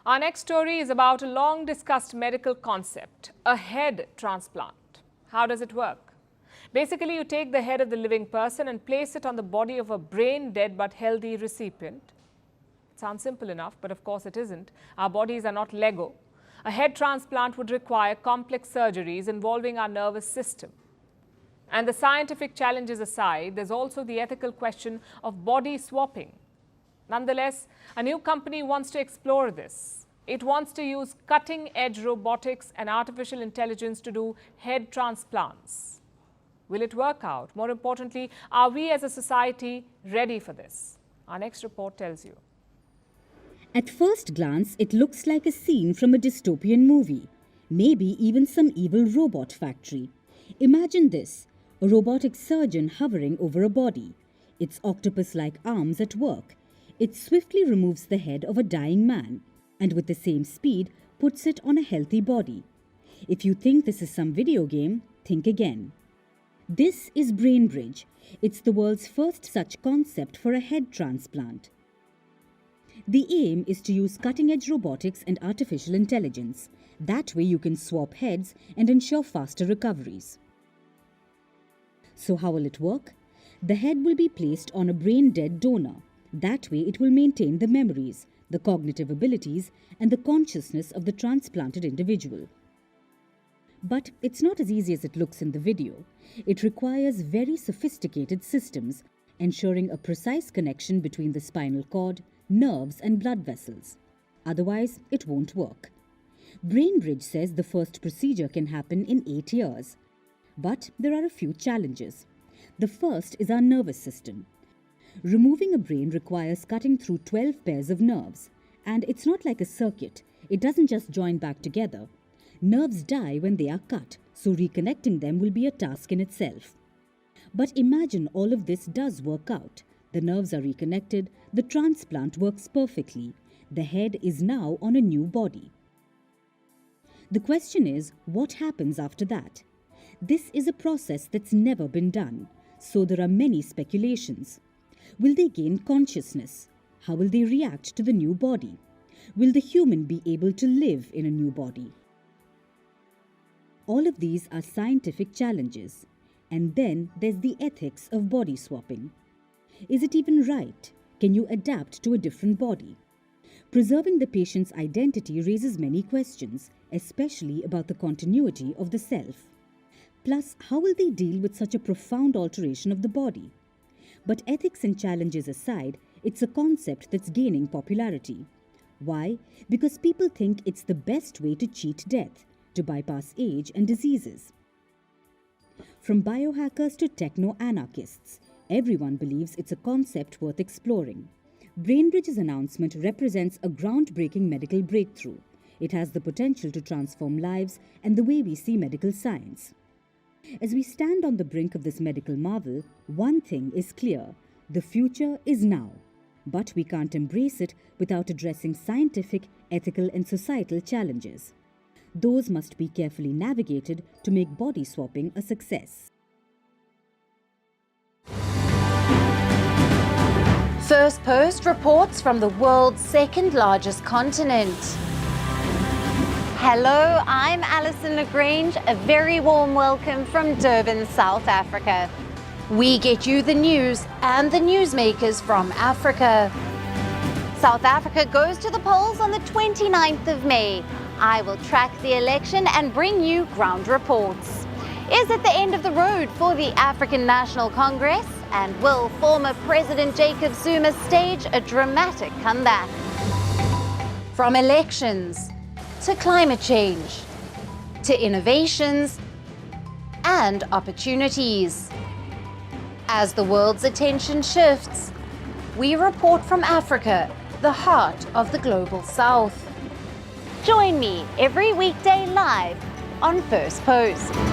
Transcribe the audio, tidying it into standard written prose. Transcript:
Our next story is about a long-discussed medical concept, a head transplant. How does it work? Basically, you take the head of the living person and place it on the body of a brain-dead but healthy recipient. It sounds simple enough, but of course it isn't. Our bodies are not Lego. A head transplant would require complex surgeries involving our nervous system. And the scientific challenges aside, there's also the ethical question of body swapping. Nonetheless, a new company wants to explore this. It wants to use cutting-edge robotics and artificial intelligence to do head transplants. Will it work out? More importantly, are we as a society ready for this? Our next report tells you. At first glance, it looks like a scene from a dystopian movie, maybe even some evil robot factory. Imagine this, a robotic surgeon hovering over a body, its octopus-like arms at work. It swiftly removes the head of a dying man and with the same speed puts it on a healthy body. If you think this is some video game, think again. This is BrainBridge. It's the world's first such concept for a head transplant. The aim is to use cutting-edge robotics and artificial intelligence. That way you can swap heads and ensure faster recoveries. So how will it work? The head will be placed on a brain-dead donor. That way it will maintain the memories, the cognitive abilities and the consciousness of the transplanted individual. But it's not as easy as it looks in the video. It requires very sophisticated systems, ensuring a precise connection between the spinal cord, nerves and blood vessels. Otherwise, it won't work. BrainBridge says the first procedure can happen in 8 years. But there are a few challenges. The first is our nervous system. Removing a brain requires cutting through 12 pairs of nerves. And it's not like a circuit. It doesn't just join back together. Nerves die when they are cut, so reconnecting them will be a task in itself. But imagine all of this does work out. The nerves are reconnected, the transplant works perfectly. The head is now on a new body. The question is, what happens after that? This is a process that's never been done, so there are many speculations. Will they gain consciousness? How will they react to the new body? Will the human be able to live in a new body? All of these are scientific challenges. And then there's the ethics of body swapping. Is it even right? Can you adapt to a different body? Preserving the patient's identity raises many questions, especially about the continuity of the self. Plus, how will they deal with such a profound alteration of the body? But ethics and challenges aside, it's a concept that's gaining popularity. Why? Because people think it's the best way to cheat death, to bypass age and diseases. From biohackers to techno-anarchists, everyone believes it's a concept worth exploring. BrainBridge's announcement represents a groundbreaking medical breakthrough. It has the potential to transform lives and the way we see medical science. As we stand on the brink of this medical marvel, one thing is clear: the future is now. But we can't embrace it without addressing scientific, ethical and societal challenges. Those must be carefully navigated to make body swapping a success. Firstpost reports from the world's second largest continent. Hello, I'm Alison Lagrange. A very warm welcome from Durban, South Africa. We get you the news and the newsmakers from Africa. South Africa goes to the polls on the 29th of May. I will track the election and bring you ground reports. Is it the end of the road for the African National Congress? And will former President Jacob Zuma stage a dramatic comeback? From elections to climate change, to innovations and opportunities. As the world's attention shifts, we report from Africa, the heart of the global south. Join me every weekday live on Firstpost.